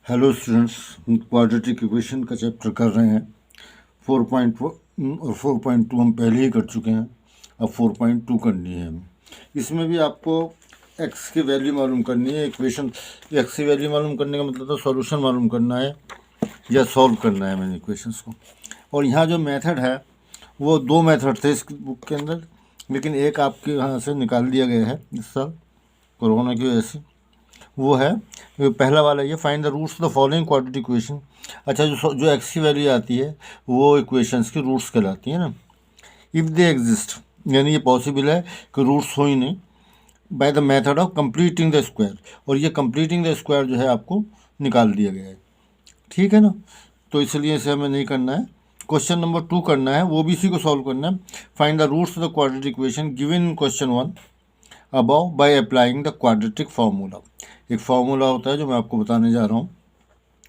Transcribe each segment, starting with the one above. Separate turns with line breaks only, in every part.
Hello students, हम quadratic equation का chapter कर रहे हैं 4.4 और 4.2 हम पहले ही कर चुके हैं। अब 4.2 करनी है हमें। इसमें भी आपको x की वैल्यू मालूम करनी है। इक्वेशन x की वैल्यू मालूम करने का मतलब तो सॉल्यूशन मालूम करना है या सॉल्व करना है मैंने इक्वेशंस को। और यहाँ जो मेथड है वो दो मेथड थे इस बुक के अंदर, लेकिन एक आपके यहाँ से निकाल दिया गया है इस साल कोरोना की वजह से। वो है पहला वाला, ये find the roots the following quadratic equation. अच्छा, जो एक्स की वैल्यू आती है वो इक्वेशंस की रूट्स कहलाती है ना। इफ़ दे एग्जिस्ट, यानी ये पॉसिबल है कि रूट्स हो ही नहीं, by the method of completing the square. और ये कंप्लीटिंग द स्क्वायर जो है आपको निकाल दिया गया है, ठीक है ना। तो इसलिए इसे हमें नहीं करना है। क्वेश्चन नंबर 2 करना है, वो भी इसी को सॉल्व करना है। Find the roots of the quadratic equation given in question 1 above by applying the quadratic formula. एक फार्मूला होता है जो मैं आपको बताने जा रहा हूँ,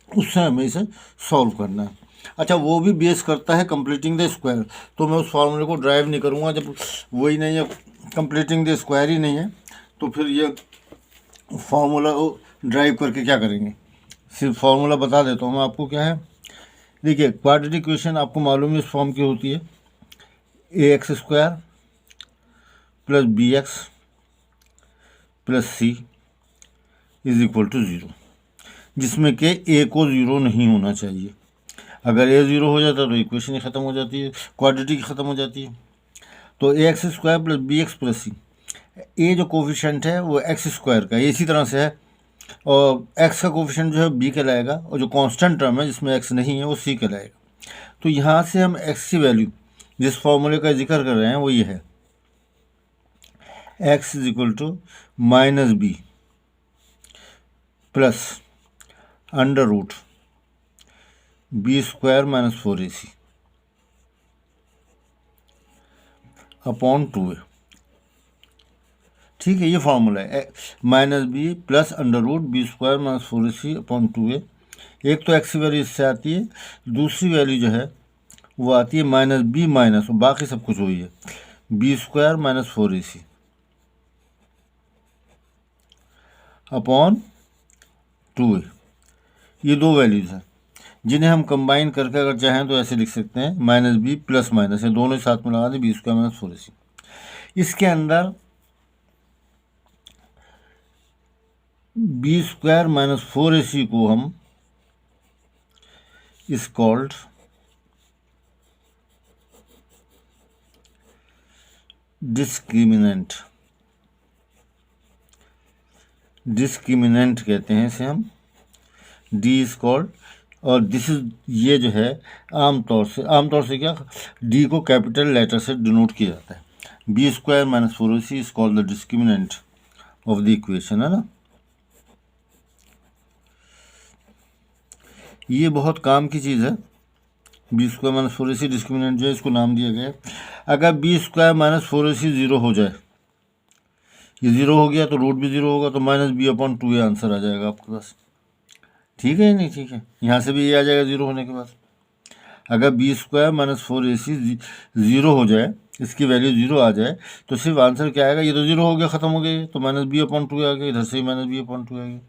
उससे हमें इसे सॉल्व करना है। अच्छा, वो भी बेस करता है कंप्लीटिंग द स्क्वायर, तो मैं उस फार्मूले को ड्राइव नहीं करूँगा जब वही नहीं है, कंप्लीटिंग द स्क्वायर ही नहीं है, तो फिर ये फार्मूला ड्राइव करके क्या करेंगे। सिर्फ फार्मूला बता देता हूँ मैं आपको क्या है। देखिए, क्वाड्रेटिक इक्वेशन आपको मालूम है इस फॉर्म की होती है, ax square plus bx plus c is equal to 0, जिसमें कि a को 0 नहीं होना चाहिए। अगर a 0 हो जाता है तो इक्वेशन ही ख़त्म हो जाती है, क्वाड्रेटिक ख़त्म हो जाती है। तो ax square plus bx plus c, a जो कोफिशेंट है वो x स्क्वायर का इसी तरह से है, और x का कोफिशेंट जो है b कहलाएगा, और जो कांस्टेंट टर्म है जिसमें x नहीं है वो c कहलाएगा। तो यहाँ से हम x की वैल्यू जिस फॉर्मूले का जिक्र कर रहे हैं वो ये है, x is equal to minus B plus under root B square minus 4ac upon 2a। ठीक है, ये फार्मूला है, minus B plus under root B square minus 4ac upon 2a। एक तो एक्स की वैल्यू इससे आती है, दूसरी वैल्यू जो है वो आती है माइनस बी माइनस, बाकी सब कुछ वही है, B square minus 4ac upon 2a। ये दो वैल्यूज़ हैं जिन्हें हम कंबाइन करके अगर चाहें तो ऐसे लिख सकते हैं, माइनस बी प्लस माइनस, ये दोनों साथ में लगा दें, बी स्क्वायर माइनस 4ac। इसके अंदर बी स्क्वायर माइनस 4ac को हम इज कॉल्ड डिस्क्रिमिनेंट कहते हैं इसे हम, डी इज कॉल्ड, और दिस इज, ये जो है आमतौर से क्या, डी को कैपिटल लेटर से डिनोट किया जाता है। B square minus 4ac is called the discriminant of the equation, है ना। ये बहुत काम की चीज़ है, B square minus 4ac discriminant जो है, इसको नाम दिया गया है। अगर बी स्क्वायर माइनस 4ac 0 हो जाए, ये 0 हो गया तो रूट भी 0 होगा, तो minus B upon 2a answer आ जाएगा आपके पास। ठीक है या नहीं, ठीक है, यहाँ से भी ये आ जाएगा 0 होने के बाद। अगर बी स्क्वायर माइनस 4ac 0 हो जाए, इसकी वैल्यू 0 आ जाए, तो सिर्फ आंसर क्या आएगा, ये तो 0 हो गया, ख़त्म हो गया, तो माइनस बी अपॉन 2 आ गया, इधर से ही माइनस बी अपॉन 2 आ गया।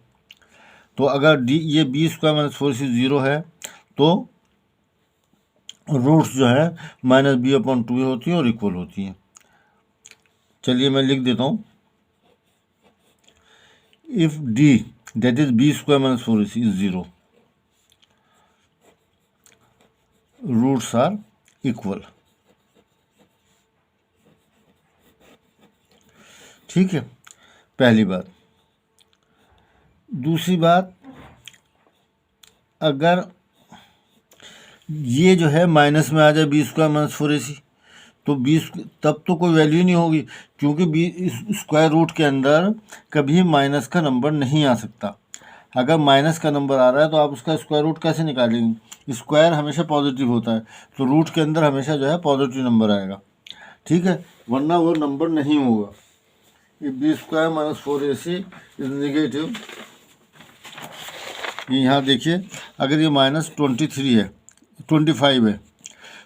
तो अगर डी ये बी स्क्वायर माइनस 4ac 0 है तो रूट्स जो है माइनस बी अपॉन 2 होती है और इक्वल होती हैं। चलिए मैं लिख देता हूँ, if D that is B square minus 4ac is 0, roots are equal. ठीक है, पहली बात। दूसरी बात, अगर ये जो है माइनस में आ जाए बी स्क्वायर माइनस 4ac, तो बी तब तो कोई वैल्यू नहीं होगी, क्योंकि बी स्क्वायर रूट के अंदर कभी माइनस का नंबर नहीं आ सकता। अगर माइनस का नंबर आ रहा है तो आप उसका स्क्वायर रूट कैसे निकालेंगे, स्क्वायर हमेशा पॉजिटिव होता है, तो रूट के अंदर हमेशा जो है पॉजिटिव नंबर आएगा। ठीक है, वरना वो नंबर नहीं होगा। ये B square minus 4ac is negative, यहाँ देखिए, अगर ये माइनस 23 है, 25 है,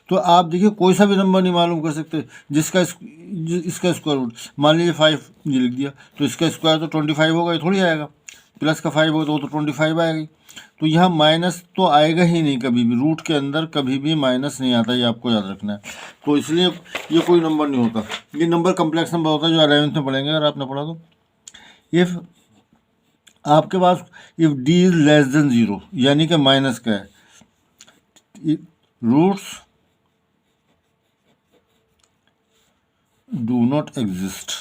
तो आप देखिए कोई सा भी नंबर नहीं मालूम कर सकते जिसका इसका स्क्वायर रूट, मान लीजिए 5 ये लिख दिया, तो इसका स्क्वायर तो 25 होगा, ये थोड़ी आएगा, प्लस का 5 होगा तो वो तो 25 आएगी। तो यहाँ माइनस तो आएगा ही नहीं कभी भी, रूट के अंदर कभी भी माइनस नहीं आता, ये आपको याद रखना है। तो इसलिए ये कोई नंबर नहीं होता, ये नंबर कम्प्लेक्स नंबर होता है जो 11th में पढ़ेंगे अगर आपने पढ़ा तो। इफ़ आपके पास if D is less than 0 यानी कि माइनस का है, रूट्स डू नॉट एग्जिस्ट,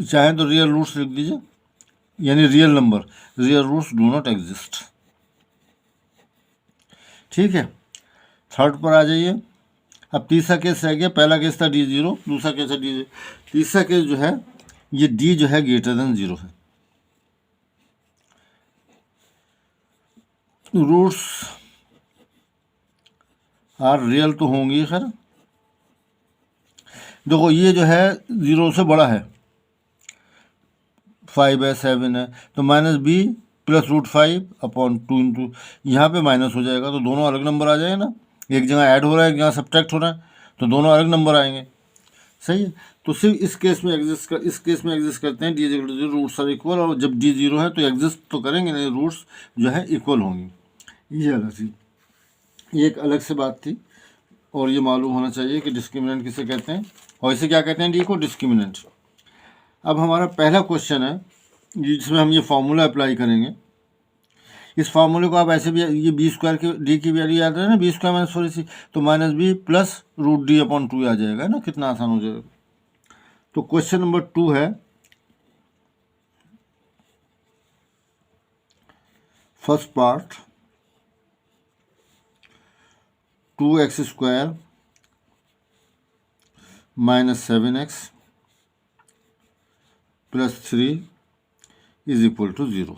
चाहे तो रियल रूट्स लिख दीजिए, यानी real number, real roots do not exist. ठीक है, थर्ड पर आ जाइए। अब तीसरा केस रह गया, पहला केस था D0, दूसरा केस है D0, तीसरा केस जो है ये D जो है ग्रेटर देन 0 है। रूट्स आर रियल तो होंगी खैर, देखो ये जो है 0 से बड़ा है, 5 है 7 है, तो -b प्लस √5/2 इंटू यहाँ पर माइनस हो जाएगा, तो दोनों अलग नंबर आ जाएगा ना, एक जगह ऐड हो रहा है एक जगह सब्ट्रैक्ट हो रहा है, तो दोनों अलग नंबर आएंगे। सही है, तो सिर्फ इस केस में एग्जिस्ट करते हैं D = 0, रूट्स आर इक्वल, और जब D 0 है तो एग्जिस्ट तो करेंगे नहीं, रूट्स जो है इक्वल होंगी। ये अलग थी, ये एक अलग से बात थी, और ये मालूम होना चाहिए कि डिस्क्रिमिनेंट किसे कहते हैं और इसे क्या कहते हैं, D को डिस्क्रिमिनेंट। अब हमारा पहला क्वेश्चन है जिसमें हम ये फार्मूला अप्लाई करेंगे। इस फार्मूले को आप ऐसे भी, ये b² की D की वैल्यू याद है ना, b² - 4ac, तो -b प्लस √d/2 आ जाएगा ना, कितना आसान हो जाएगा। तो क्वेश्चन नंबर 2 है, फर्स्ट पार्ट 2x² - 7x + 3 = 0।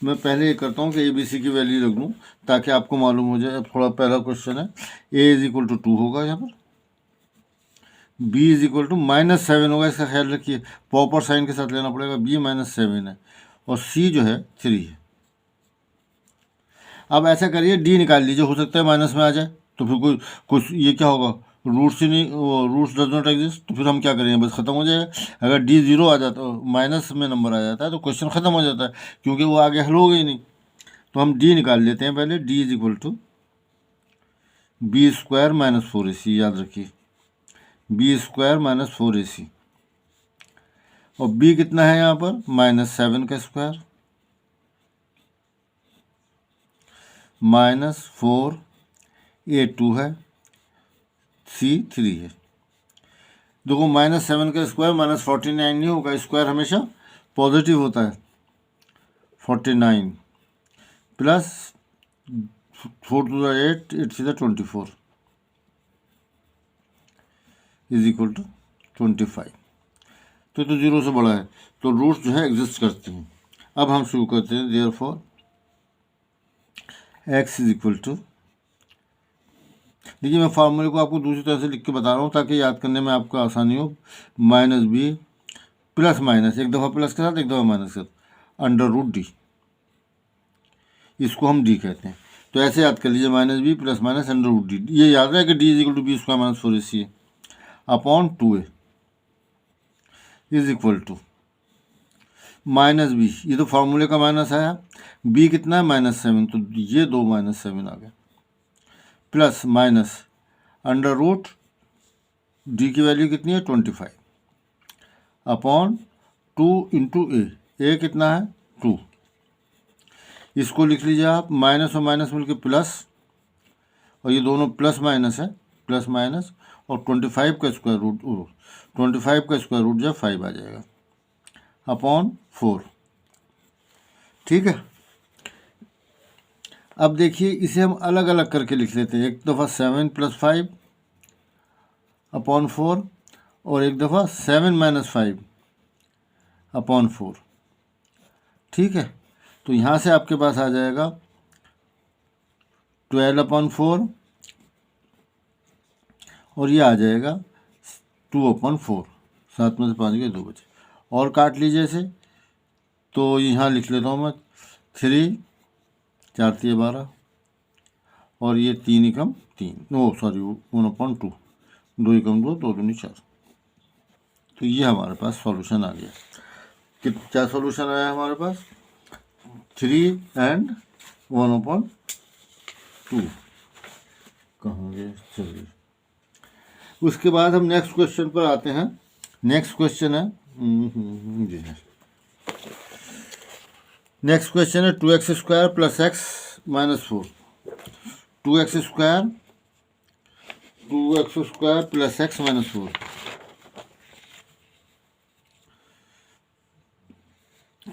मैं पहले ये करता हूँ कि ABC की वैल्यू रख दूँ ताकि आपको मालूम हो जाए। अब थोड़ा पहला क्वेश्चन है, A = 2 होगा यहाँ पर, B = -7 होगा, इसका ख्याल रखिए, प्रॉपर साइन के साथ लेना पड़ेगा, B -7 है, और C जो है 3 है। अब ऐसा करिए D निकाल लीजिए, हो सकता है माइनस में आ जाए, तो फिर कुछ ये क्या होगा, रूट्स ही नहीं, रूट्स डज नॉट एग्जिस्ट, तो फिर हम क्या करेंगे, बस ख़त्म हो जाएगा। अगर D 0 आ जाता, माइनस में नंबर आ जाता है तो क्वेश्चन ख़त्म हो जाता है, क्योंकि वो आगे हल हो गई नहीं। तो हम D निकाल लेते हैं पहले, D = b² - 4ac, याद रखिए, b² - 4ac, और B कितना है यहाँ पर, -7 का स्क्वायर -4a2 है, C 3 है। देखो -7 का स्क्वायर -49 नहीं होगा, स्क्वायर हमेशा पॉजिटिव होता है, 49 plus 4 to the 8, 8 to the 24 = 25। तो 0 से बड़ा है, तो रूट्स जो है एग्जिस्ट करते हैं। अब हम शुरू करते हैं, देयरफॉर x = देखिए मैं फार्मूले को आपको दूसरी तरह से लिख के बता रहा हूँ ताकि याद करने में आपको आसानी हो, -b प्लस माइनस, एक दफ़ा प्लस के साथ एक दफ़ा माइनस के साथ, √d, इसको हम d कहते हैं। तो ऐसे याद कर लीजिए, -b प्लस माइनस √d, ये याद रहे कि D = b² - 4ac upon 2a = -b, ये तो फार्मूले का माइनस आया, b कितना है -7, तो ये 2 -7 आ गया, प्लस माइनस √d की वैल्यू कितनी है 25 अपॉन 2 इंटू a कितना है 2, इसको लिख लीजिए आप, माइनस और माइनस मिलकर प्लस, और ये दोनों प्लस माइनस है, प्लस माइनस, और 25 का स्क्वायर रूट, 25 का स्क्वायर रूट जब 5 आ जाएगा अपॉन 4। ठीक है, अब देखिए इसे हम अलग अलग करके लिख लेते हैं, एक दफ़ा 7 + 5 अपॉन 4, और एक दफ़ा 7 - 5 अपॉन 4। ठीक है, तो यहाँ से आपके पास आ जाएगा 12/4, और ये आ जाएगा 2/4, 7 में से 5 गए 2 बचे, और काट लीजिए इसे, तो यहाँ लिख लेता हूँ मैं 3, 4 × 12, और ये 3 × 3, 1/2, 2 × 2, 2 × 4। तो ये हमारे पास सॉल्यूशन आ गया। क्या सॉल्यूशन आया हमारे पास? 3 and 1/2। कहाँ गए? चलिए, उसके बाद हम नेक्स्ट क्वेश्चन पर आते हैं। नेक्स्ट क्वेश्चन है जी है, नेक्स्ट क्वेश्चन है 2x² + x - 4। 2x² + x - 4।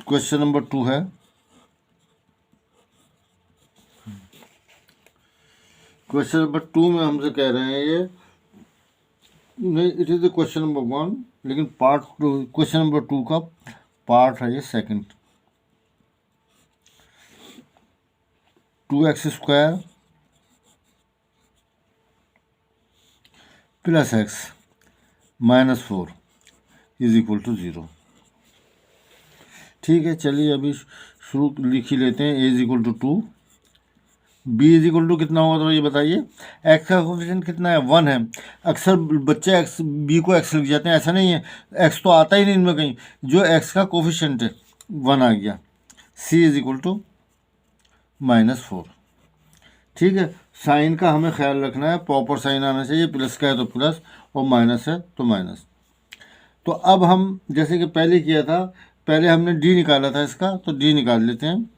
Question number 2 है। क्वेश्चन नंबर 2 में हमसे कह रहे हैं ये नहीं, it is the question number 1, लेकिन पार्ट क्वेश्चन नंबर 2 का पार्ट है ये सेकंड। 2x² + x - 4 = 0। ठीक है, चलिए अभी शुरू लिख ही लेते हैं। a = 2, b = कितना होगा तो ये बताइए। x का कोफिशिएंट कितना है? 1 है। अक्सर बच्चे x b को x लिख जाते हैं, ऐसा नहीं है, x तो आता ही नहीं इनमें कहीं। जो x का कोफिशिएंट है 1 आ गया। c = -4। ठीक है, साइन का हमें ख्याल रखना है, प्रॉपर साइन आना चाहिए। प्लस का है तो प्लस और माइनस है तो माइनस। तो अब हम जैसे कि पहले किया था, पहले हमने डी निकाला था इसका, तो डी निकाल लेते हैं।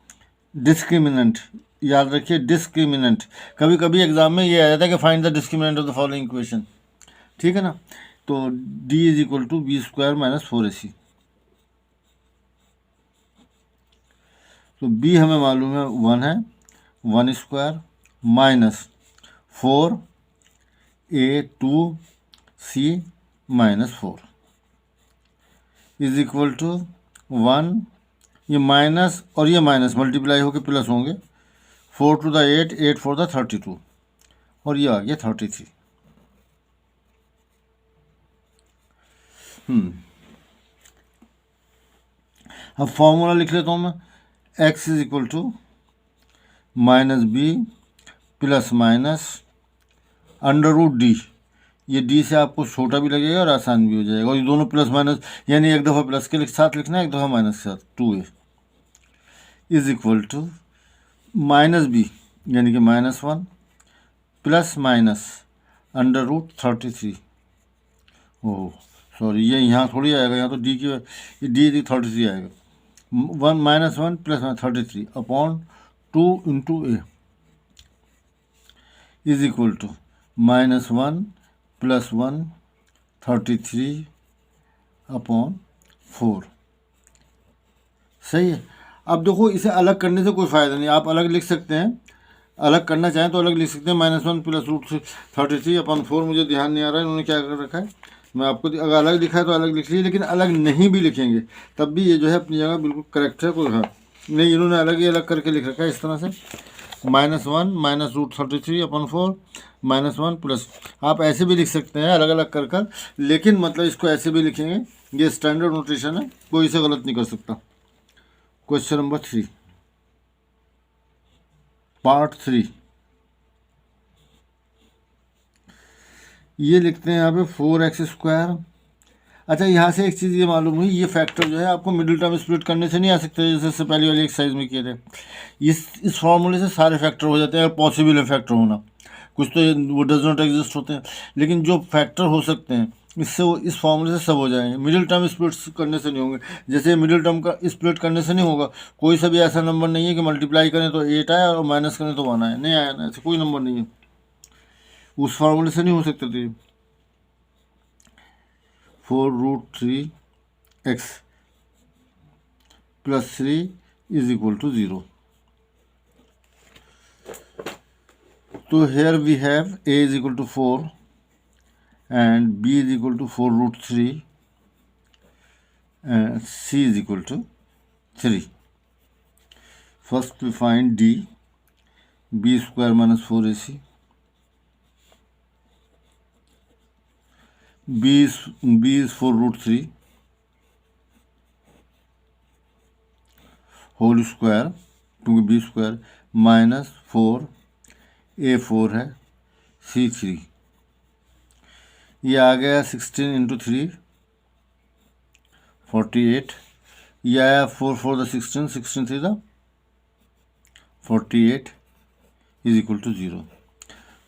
डिस्क्रिमिनेंट, याद रखिए डिस्क्रिमिनेंट। कभी कभी एग्जाम में ये आ जाता है कि find the discriminant of the following equation. ठीक है ना, तो d = b² - 4ac। तो b हमें मालूम है 1 है, 1² - 4a2c - 4 = 1। ये माइनस और ये माइनस मल्टीप्लाई होकर प्लस होंगे। 4 to the 8, 8 for the 32, और ये आ गया 33। अब फॉर्मूला लिख लेता हूँ मैं। x = -b ± √d। ये d से आपको छोटा भी लगेगा और आसान भी हो जाएगा, और ये दोनों प्लस माइनस, यानी एक दफ़ा प्लस के साथ लिखना है, एक दफ़ा माइनस के साथ। 2a = -b यानी कि -1 ±√33। ओह सॉरी, ये यहाँ थोड़ी आएगा, यहाँ तो डी की डी 33 आएगा। 1 - 1 + 33 अपॉन 2 × a = -1 + 1 33 अपॉन 4। सही है। अब देखो, इसे अलग करने से कोई फ़ायदा नहीं, आप अलग लिख सकते हैं, अलग करना चाहें तो अलग लिख सकते हैं। -1 + √33 अपॉन 4। मुझे ध्यान नहीं आ रहा है इन्होंने क्या कर रखा है, मैं आपको अगर अलग लिखा है तो अलग लिख लीजिए, लेकिन अलग नहीं भी लिखेंगे तब भी ये जो है अपनी जगह बिल्कुल करेक्ट है। कोई हाँ नहीं, इन्होंने अलग ही अलग करके लिख रखा है इस तरह से। -1 -√33 अपॉन 4 -1 प्लस, आप ऐसे भी लिख सकते हैं अलग अलग कर कर, लेकिन मतलब इसको ऐसे भी लिखेंगे, ये स्टैंडर्ड नोटेशन है, कोई इसे गलत नहीं कर सकता। Question number 3, part 3। ये लिखते हैं यहाँ पे 4x²। अच्छा, यहाँ से एक चीज़ ये मालूम हुई, ये फैक्टर जो है आपको मिडिल टर्म स्प्लिट करने से नहीं आ सकते, जैसे इससे पहले वाली एक्सरसाइज में किए थे। इस फॉर्मूले से सारे फैक्टर हो जाते हैं, अगर पॉसिबल है फैक्टर होना। कुछ तो वो डज नॉट एग्जिस्ट होते हैं, लेकिन जो फैक्टर हो सकते हैं इससे वो इस फॉर्मूले से सब हो जाएंगे। मिडिल टर्म स्प्लिट करने से नहीं होंगे, जैसे मिडिल टर्म का स्प्लिट करने से नहीं होगा। कोई सा भी ऐसा नंबर नहीं है कि मल्टीप्लाई करें तो 8 आए और माइनस करें तो 1 आए, नहीं आया ना, ऐसे कोई नंबर नहीं है, उस फॉर्मूले से नहीं हो सकते थे। 4√3x + 3 = 0। तो here we have a = 4 and b = 4√3 and c = 3. First we find d, b² - 4ac. b is 4√3 whole square, क्योंकि b² -4 a4 है, c3। ये आ गया 16 × 3 48 ये आया 4 4 the 16, 16 3 the 48 is equal to 0।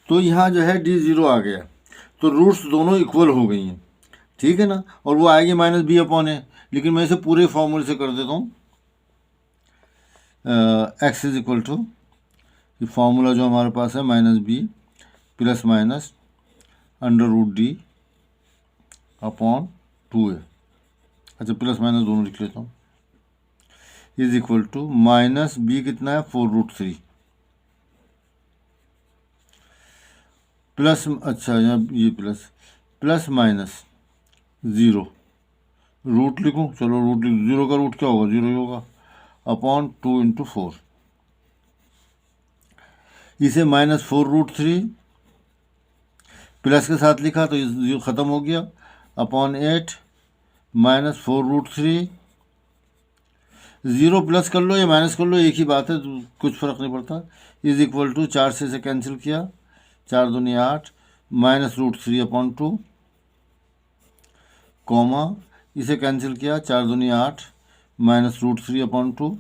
तो यहाँ जो है डी 0 आ गया, तो रूट्स दोनों इक्वल हो गई हैं, ठीक है ना। और वो आएगी माइनस बी अपॉन ए, लेकिन मैं इसे पूरे फॉर्मूले से कर देता हूँ। एक्स इज इक्वल टू, ये फार्मूला जो हमारे पास है minus B plus minus under root D upon 2a, अच्छा प्लस माइनस दोनों लिख लेता हूँ, is equal to minus B कितना है 4√3 प्लस, अच्छा यहाँ ये प्लस प्लस माइनस 0, रूट लिखूँ, चलो रूट लिख, 0 का रूट क्या होगा 0 ही होगा, अपॉन 2 इंटू 4, इसे माइनस 4√3 प्लस के साथ लिखा तो ये ख़त्म हो गया, अपॉन 8 माइनस 4√3, 0 प्लस कर लो या माइनस कर लो एक ही बात है, तो कुछ फ़र्क नहीं पड़ता, इज इक्वल टू 4 से कैंसिल किया, 4 दूनी 8 माइनस √3 अपॉन 2, कॉमा इसे कैंसिल किया, 4 दूनी 8 माइनस √3 अपॉन 2।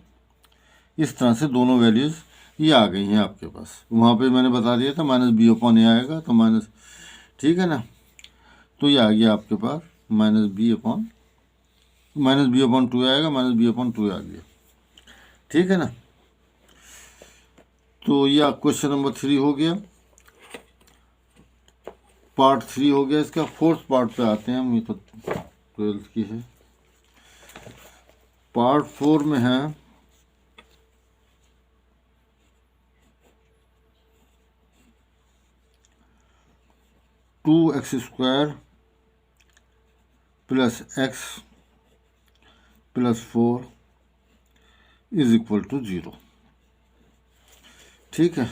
इस तरह से दोनों वैल्यूज़ ये आ गई हैं आपके पास। वहाँ पे मैंने बता दिया था माइनस बी अपॉन ए आएगा, तो माइनस, ठीक है ना। तो ये आ गया आपके पास माइनस बी अपॉन 2 आएगा, माइनस बी अपॉन 2 आ गया, ठीक है ना। तो ये क्वेश्चन नंबर 3 हो गया, पार्ट 3 हो गया। इसका फोर्थ पार्ट पे आते हैं हम, ये तो 12th की है। पार्ट 4 में है two x square plus x plus 4 is equal to 0, ठीक है।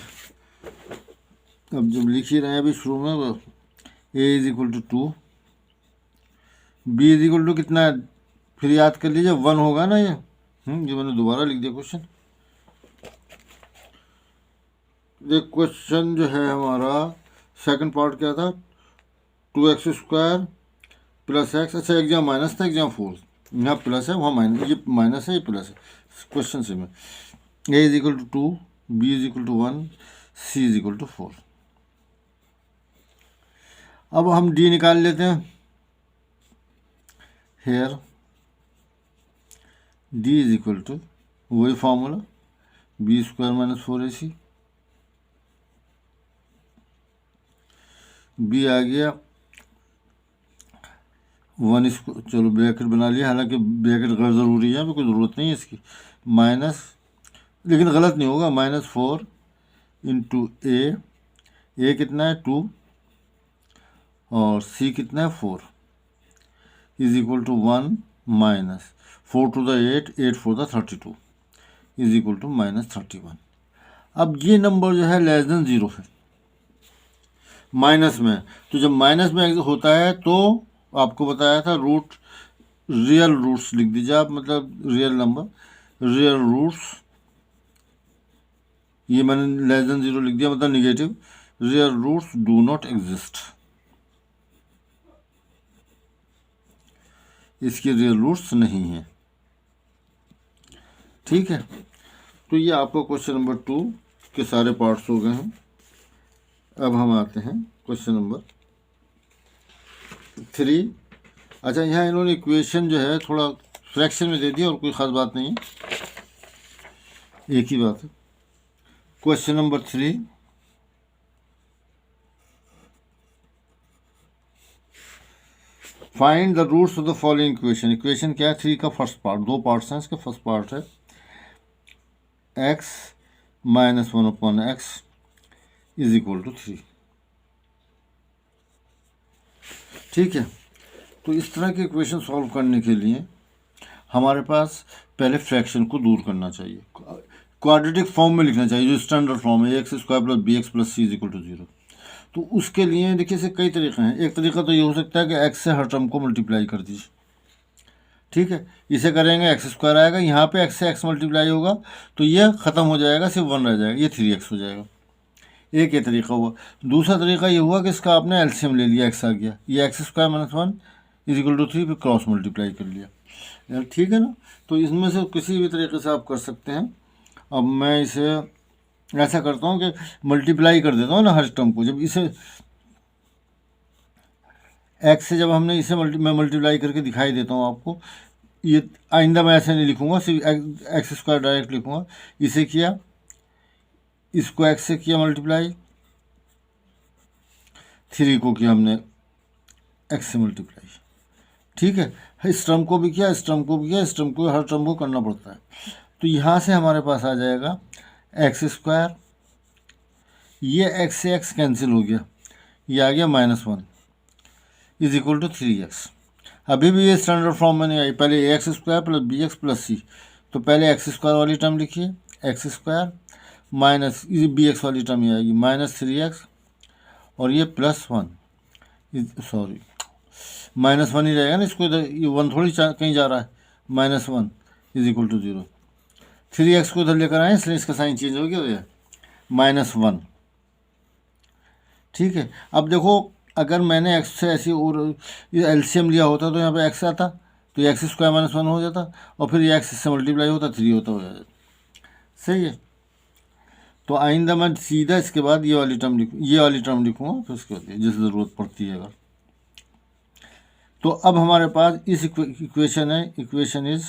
अब जब लिख ही रहे हैं अभी शुरू में, A is equal to 2, B is equal to कितना है, फिर याद कर लीजिए 1 होगा ना ये, जो मैंने दोबारा लिख दिया क्वेश्चन। ये क्वेश्चन जो है हमारा सेकंड पार्ट क्या था, 2x स्क्वायर प्लस एक्स, अच्छा एग्जाम माइनस था एग्जाम 4, यहाँ प्लस है वहाँ माइनस, ये माइनस है ये प्लस है क्वेश्चन से में। A is equal to 2, B is equal to 1, C is equal to 4। अब हम डी निकाल लेते हैं, here D is equal to वही formula B square minus 4ac, B आ गया 1 इसको चलो ब्रैकेट बना लिया, हालांकि ब्रैकेट गैर ज़रूरी है, कोई ज़रूरत नहीं है इसकी, माइनस, लेकिन गलत नहीं होगा, माइनस 4 इंटू ए कितना है 2 और सी कितना है 4 is equal to 1 minus 4 two the 8, 8 4 the 32 is equal to minus 31। अब ये नंबर जो है लेस देन 0 है माइनस में, तो जब माइनस में होता है तो आपको बताया था रूट, रियल रूट्स लिख दीजिए आप, मतलब रियल नंबर, रियल रूट्स, ये मैंने लेस देन 0 लिख दिया मतलब negative, real roots do not exist, इसके रियल रूट्स नहीं हैं, ठीक है। तो ये आपका क्वेश्चन नंबर 2 के सारे पार्ट्स हो गए हैं। अब हम आते हैं क्वेश्चन नंबर 3। अच्छा यहाँ इन्होंने इक्वेशन जो है थोड़ा फ्रैक्शन में दे दिया और कोई ख़ास बात नहीं है, एक ही बात है। Question number 3, find the roots of the following equation. Equation क्या है 3 का फर्स्ट पार्ट, 2 पार्ट्स हैं इसका, फर्स्ट पार्ट है x minus 1 upon x is equal to 3, ठीक है। तो इस तरह के इक्वेशन सॉल्व करने के लिए हमारे पास पहले फ्रैक्शन को दूर करना चाहिए, क्वाड्रेटिक फॉर्म में लिखना चाहिए, जो स्टैंडर्ड फॉर्म है x square plus B x plus C is equal to 0। तो उसके लिए देखिए से कई तरीके हैं। एक तरीका तो ये हो सकता है कि एक्स से हर टर्म को मल्टीप्लाई कर दीजिए, ठीक है, इसे करेंगे एक्स स्क्वायर आएगा, यहाँ पे एक्स से एक्स मल्टीप्लाई होगा तो ये ख़त्म हो जाएगा, सिर्फ 1 रह जाएगा, ये 3x हो जाएगा। एक ये तरीका हुआ। दूसरा तरीका ये हुआ कि इसका आपने एलसीएम ले लिया, एक्स आ गया, ये x square minus 1 is equal to 3, फिर क्रॉस मल्टीप्लाई कर लिया। ठीक है ना। तो इसमें से किसी भी तरीके से आप कर सकते हैं। अब मैं इसे ऐसा करता हूँ कि मल्टीप्लाई कर देता हूँ ना हर टर्म को। जब इसे एक्स से जब हमने इसे मैं मल्टीप्लाई करके दिखाई देता हूँ आपको। ये आइंदा मैं ऐसे नहीं लिखूँगा, सिर्फ एक्स स्क्वायर डायरेक्ट लिखूँगा। इसे किया, इसको एक्स से किया मल्टीप्लाई, 3 को किया हमने एक्स से मल्टीप्लाई। ठीक है, इस टर्म को भी किया, इस टर्म को भी किया, इस टर्म को, हर टर्म को करना पड़ता है। तो यहाँ से हमारे पास आ जाएगा एक्स स्क्वायर, ये एक्स से एक्स कैंसिल हो गया, ये आ गया -1 इज इक्वल टू 3x। अभी भी ये स्टैंडर्ड फॉर्म में नहीं आई। पहले A X square plus B x plus C, तो पहले एक्स स्क्वायर वाली टर्म लिखिए, X square minus B X वाली टर्म ये आएगी -3x, और ये +1, सॉरी -1 ही रहेगा ना, इसको इधर ये 1 थोड़ी कहीं जा रहा है। -1 इज इक्वल टू 0। 3x को इधर लेकर आए, इसलिए इसका साइन चेंज हो गया, ये -1। ठीक है, अब देखो अगर मैंने x से ऐसी और ये एलसीएम लिया होता तो यहाँ पे x आता, तो एक्स स्क्वायर -1 हो जाता, और फिर ये x से मल्टीप्लाई होता, 3 होता हो जाता। सही है। तो आइंदा मैं सीधा इसके बाद ये वाली टर्म लिखूँगा, फिर उसके बाद जिस ज़रूरत पड़ती है अगर। तो अब हमारे पास इस इक्वेशन है, equation is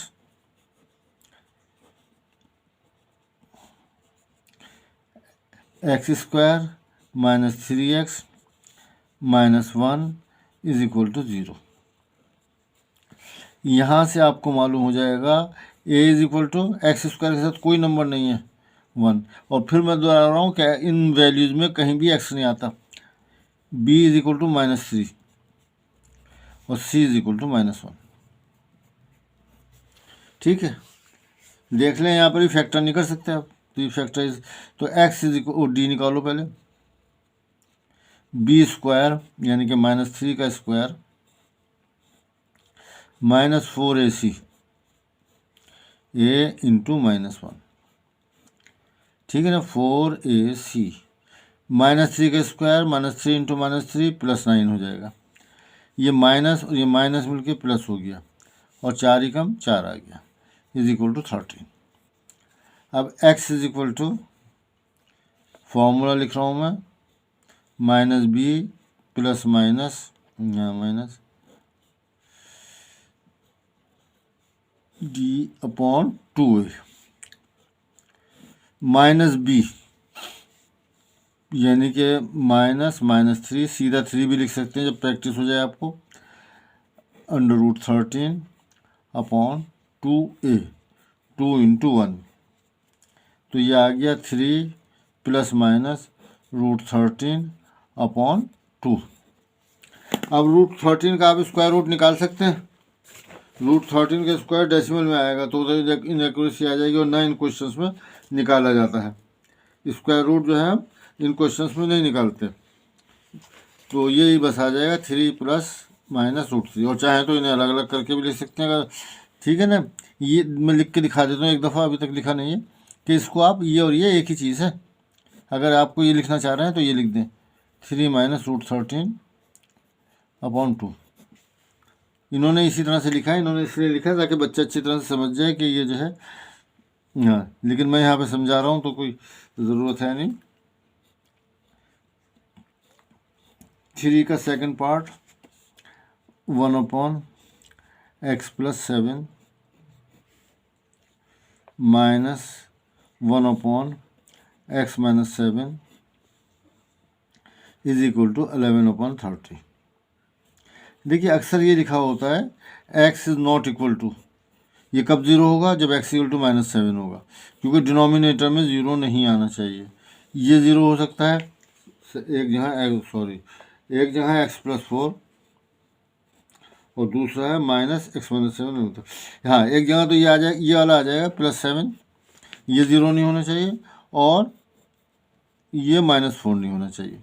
x square -3x -1 is equal to 0। यहाँ से आपको मालूम हो जाएगा a is equal to x square के साथ कोई नंबर नहीं है 1, और फिर मैं दोहरा रहा हूँ कि इन वैल्यूज़ में कहीं भी x नहीं आता। b इज इक्वल टू -3 और c इज इक्वल टू -1। ठीक है, देख लें यहाँ पर ही फैक्टर नहीं कर सकते आप, तो ये फैक्टर इज, तो x इज इक्वल डी निकालो पहले, b स्क्वायर यानी कि -3 का स्क्वायर -4ac a इंटू -1। ठीक है ना, 4ac -3 का स्क्वायर -3 इंटू -3 +9 हो जाएगा। ये माइनस और ये माइनस मिलके प्लस हो गया, और 4 ही कम 4 आ गया, इज इक्वल टू 13। अब x is equal to formula लिख रहा हूँ मैं, -b plus minus minus d/2a -b यानी कि -3, सीधा 3 भी लिख सकते हैं जब प्रैक्टिस हो जाए आपको, √13/2a, 2 इंटू 1, तो ये आ गया 3 + -√13/2। अब √13 का आप स्क्वायर रूट निकाल सकते हैं। √13 का स्क्वायर डेसिमल में आएगा तो उधर इनएक्यूरेसी आ जाएगी, और ना इन क्वेश्चंस में निकाला जाता है। स्क्वायर रूट जो है इन क्वेश्चंस में नहीं निकालते, तो यही बस आ जाएगा 3 ± √3, और चाहे तो इन्हें अलग अलग करके भी लिख सकते हैं अगर। ठीक है ना, ये मैं लिख के दिखा देता हूँ एक दफ़ा, अभी तक लिखा नहीं है, कि इसको आप ये और ये एक ही चीज़ है। अगर आपको ये लिखना चाह रहे हैं तो ये लिख दें 3 - √13/2। इन्होंने इसी तरह से लिखा है, इन्होंने इसलिए लिखा है ताकि बच्चा अच्छी तरह से समझ जाए कि ये जो है, हाँ, लेकिन मैं यहाँ पे समझा रहा हूँ तो कोई ज़रूरत है नहीं। 3 का second part 1/x + 7 -1/x - 7 is equal to 11/30। देखिए अक्सर ये लिखा होता है x is not equal to, ये कब ज़ीरो होगा, जब x इक्वल टू -7 होगा, क्योंकि डिनोमिनेटर में ज़ीरो नहीं आना चाहिए। ये ज़ीरो हो सकता है एक जगह x + 4 और दूसरा है -x - 7 होता है। हाँ, एक जगह तो ये आ जाए, ये वाला आ जाएगा +7, ये ज़ीरो नहीं होना चाहिए, और ये -4 नहीं होना चाहिए।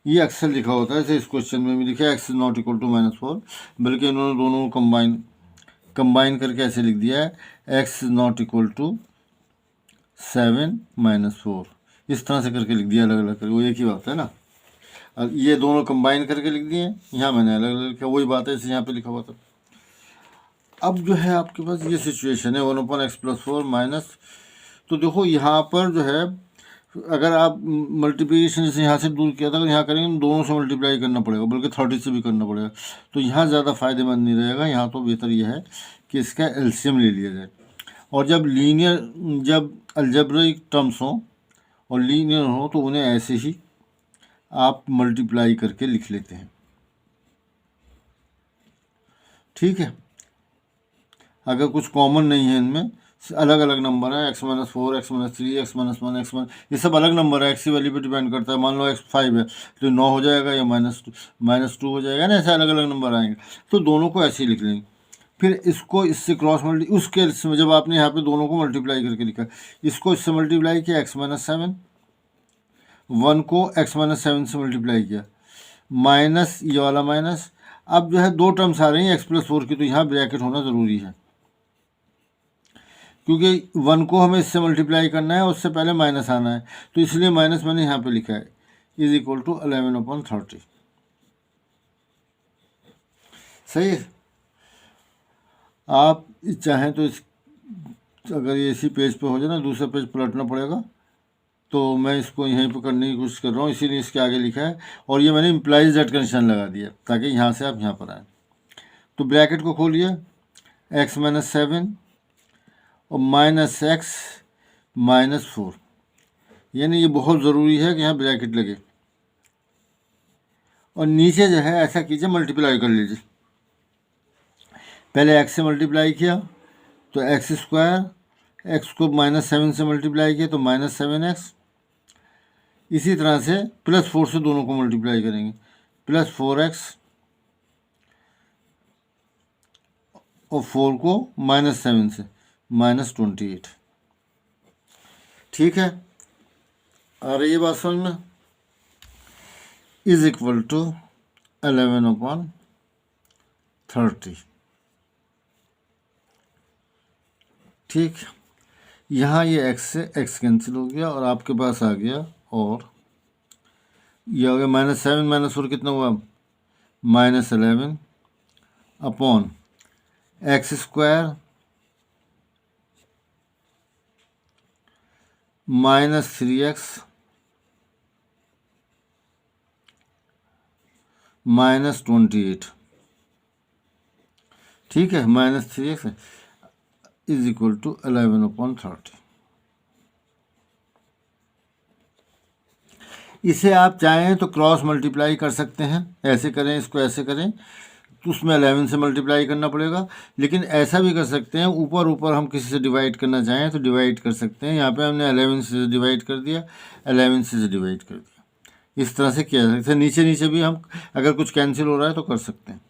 ये अक्सर लिखा होता है, जैसे इस क्वेश्चन में भी लिखा है x is not equal to -4, बल्कि इन्होंने दोनों को कंबाइन करके ऐसे लिख दिया है x is not equal to 7 - 4, इस तरह से करके लिख दिया अलग अलग करके, वो एक ही बात है ना। अब ये दोनों कंबाइन करके लिख दिए, यहाँ मैंने अलग अलग लिखा, वही बात है जैसे यहाँ पे लिखा हुआ था। अब जो है आपके पास ये सिचुएशन है 1/x+4 माइनस, तो देखो यहाँ पर जो है अगर आप मल्टीप्लिकेशन जैसे यहाँ से दूर किया था, अगर यहाँ करेंगे तो दोनों से मल्टीप्लाई करना पड़ेगा, बल्कि 30 से भी करना पड़ेगा, तो यहाँ ज़्यादा फायदेमंद नहीं रहेगा। यहाँ तो बेहतर यह है कि इसका एलसीएम ले लिया जाए। और जब अलजेब्रिक टर्म्स हों और लीनियर हो तो उन्हें ऐसे ही आप मल्टीप्लाई करके लिख लेते हैं, ठीक है। अगर कुछ कॉमन नहीं है इनमें, अलग अलग नंबर है, x-4, x-3, x-1, x-1, ये सब अलग नंबर है, x की वैल्यू पे डिपेंड करता है। मान लो x5 है तो 9 हो जाएगा या -2 हो जाएगा ना, ऐसे अलग अलग नंबर आएंगे, तो दोनों को ऐसे ही लिख लेंगे। फिर इसको इससे क्रॉस उस केस में जब आपने यहाँ पे दोनों को मल्टीप्लाई करके लिखा, इसको इससे मल्टीप्लाई किया x-7, 1 को x-7 से मल्टीप्लाई किया, माइनस ये वाला माइनस। अब जो है दो टर्म्स आ रही हैं x+4 की, तो यहाँ ब्रैकेट होना ज़रूरी है, क्योंकि 1 को हमें इससे मल्टीप्लाई करना है और उससे पहले माइनस आना है, तो इसलिए माइनस मैंने यहाँ पे लिखा है = 11/30। सही है। आप चाहें तो अगर ये इसी पेज पे हो जाए ना, दूसरा पेज पलटना पड़ेगा, तो मैं इसको यहीं पर करने की कोशिश कर रहा हूँ, इसीलिए इसके आगे लिखा है। और ये मैंने इम्प्लाइज दैट कंडीशन लगा दिया ताकि यहाँ से आप यहाँ पर आए। तो ब्रैकेट को खोलिए, x-7 और -x -4, यानी ये बहुत ज़रूरी है कि यहाँ ब्रैकेट लगे। और नीचे जो है ऐसा कीजिए, मल्टीप्लाई कर लीजिए। पहले x से मल्टीप्लाई किया तो x², x को -7 से मल्टीप्लाई किया तो -7x। इसी तरह से +4 से दोनों को मल्टीप्लाई करेंगे, +4x और 4 को -7 से -28। ठीक है, आ रही है बात समझ में? = 11/30। ठीक, यहाँ ये x से x कैंसिल हो गया और आपके पास आ गया, और ये हो गया -7 -4 कितना हुआ, -11 अपॉन x² -3x -28। ठीक है, -3x = 11/30। इसे आप चाहें तो क्रॉस मल्टीप्लाई कर सकते हैं, ऐसे करें, इसको ऐसे करें, तो उसमें 11 से मल्टीप्लाई करना पड़ेगा। लेकिन ऐसा भी कर सकते हैं, ऊपर ऊपर हम किसी से डिवाइड करना चाहें तो डिवाइड कर सकते हैं। यहाँ पे हमने 11 से डिवाइड कर दिया, 11 से डिवाइड कर दिया, इस तरह से किया जा सकता है। नीचे नीचे भी हम अगर कुछ कैंसिल हो रहा है तो कर सकते हैं।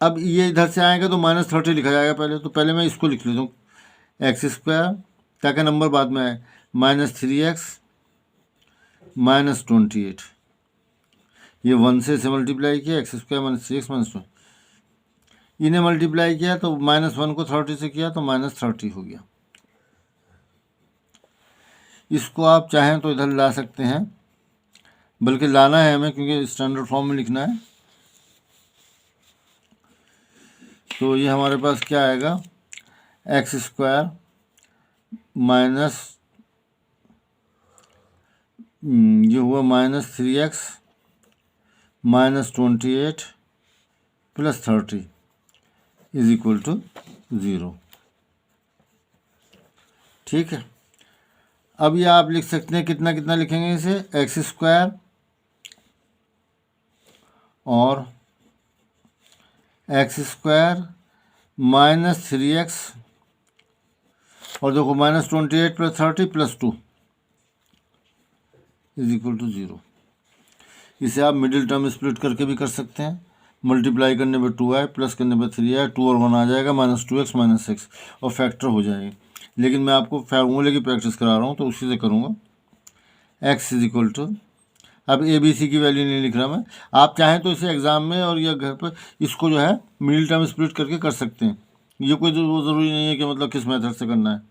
अब ये इधर से आएगा तो -30 लिखा जाएगा पहले, तो पहले मैं इसको लिख लेता हूँ, x², ताकि नंबर बाद में आए, -3x -28। ये 1 से मल्टीप्लाई किया, x² -3x -2, इन्हें मल्टीप्लाई किया तो -1 को 30 से किया तो -30 हो गया। इसको आप चाहें तो इधर ला सकते हैं, बल्कि लाना है हमें क्योंकि स्टैंडर्ड फॉर्म में लिखना है। तो ये हमारे पास क्या आएगा, x² माइनस ये हुआ -3x -28 + 30 = 0। ठीक है, अब ये आप लिख सकते हैं, कितना कितना लिखेंगे इसे, x² और x² -3x, और देखो -28 + 30 + 2 = 0। इसे आप मिडिल टर्म स्प्लिट करके भी कर सकते हैं, मल्टीप्लाई करने पर 2 आए, प्लस करने पर 3 आए, 2 और 1 आ जाएगा, -2x -6 और फैक्टर हो जाएगी। लेकिन मैं आपको फार्मूले की प्रैक्टिस करा रहा हूँ तो उसी से करूँगा। x = अब ABC की वैल्यू नहीं लिख रहा मैं, आप चाहें तो इसे एग्ज़ाम में और या घर पर इसको जो है मिडिल टर्म स्प्लिट करके कर सकते हैं। ये कोई ज़रूरी नहीं है कि मतलब किस मेथड से करना है।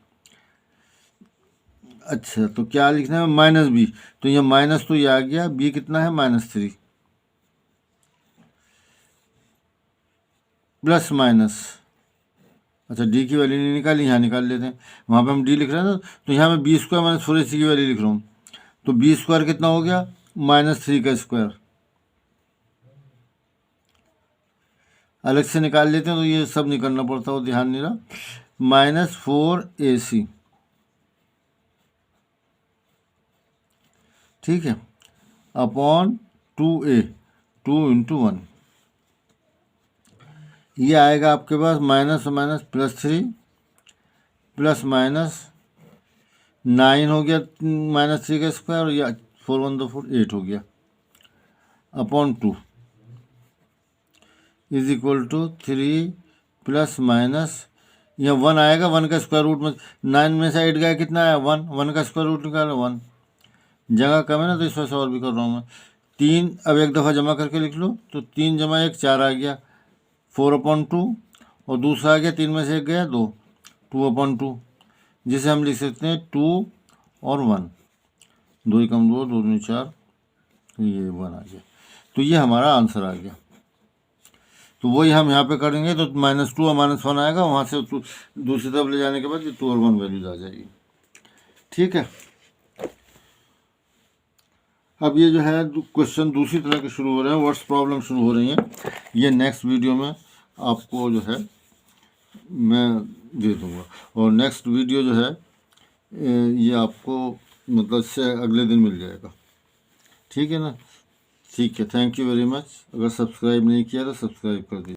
अच्छा, तो क्या लिखना है, -b, तो ये माइनस तो ये आ गया, b कितना है, -3, प्लस माइनस, अच्छा डी की वैल्यू नहीं निकाली, यहाँ निकाल लेते हैं, वहाँ पे हम डी लिख रहे हैं ना, तो यहाँ मैं बी स्क्वायर माइनस 4ac की वैल्यू लिख रहा हूँ, तो बी स्क्वायर कितना हो गया, -3 का स्क्वायर, अलग से निकाल लेते हैं तो ये सब निकलना पड़ता हो, ध्यान नहीं रहा, -4ac, ठीक है, अपॉन 2a, 2 × 1, ये आएगा आपके पास माइनस माइनस +3 प्लस माइनस 9 हो गया, -3 का स्क्वायर, और या 4 1 2 4 8 हो गया, upon 2 is equal to 3 plus minus, यहाँ 1 आएगा, 1 का स्क्वायर रूट में 9 में से 8 गया, कितना आया 1, 1 का स्क्वायर रूट निकालो 1, जगह कम है ना तो इस वजह से और भी कर रहा हूँ मैं, 3 अब एक दफ़ा जमा करके लिख लो, तो 3 × 1 4 आ गया, 4/2, और दूसरा आ गया 3 में से 1 गया 2, 2/2, जिसे हम लिख सकते हैं 2 और 1, 2 × 2 2 × 4, तो ये 1 आ गया, तो ये हमारा आंसर आ गया। तो वही हम यहाँ पे करेंगे, तो -2 और -1 आएगा, वहाँ से दूसरी तरफ ले जाने के बाद ये 2 और 1 वैल्यूज आ जाएगी, ठीक है। अब ये जो है क्वेश्चन दूसरी तरह के शुरू हो रहे हैं, वर्ड्स प्रॉब्लम शुरू हो रही हैं, ये नेक्स्ट वीडियो में आपको जो है मैं दे दूँगा, और नेक्स्ट वीडियो जो है ये आपको मतलब से अगले दिन मिल जाएगा, ठीक है ना, ठीक है, थैंक यू वेरी मच। अगर सब्सक्राइब नहीं किया तो सब्सक्राइब कर दीजिए।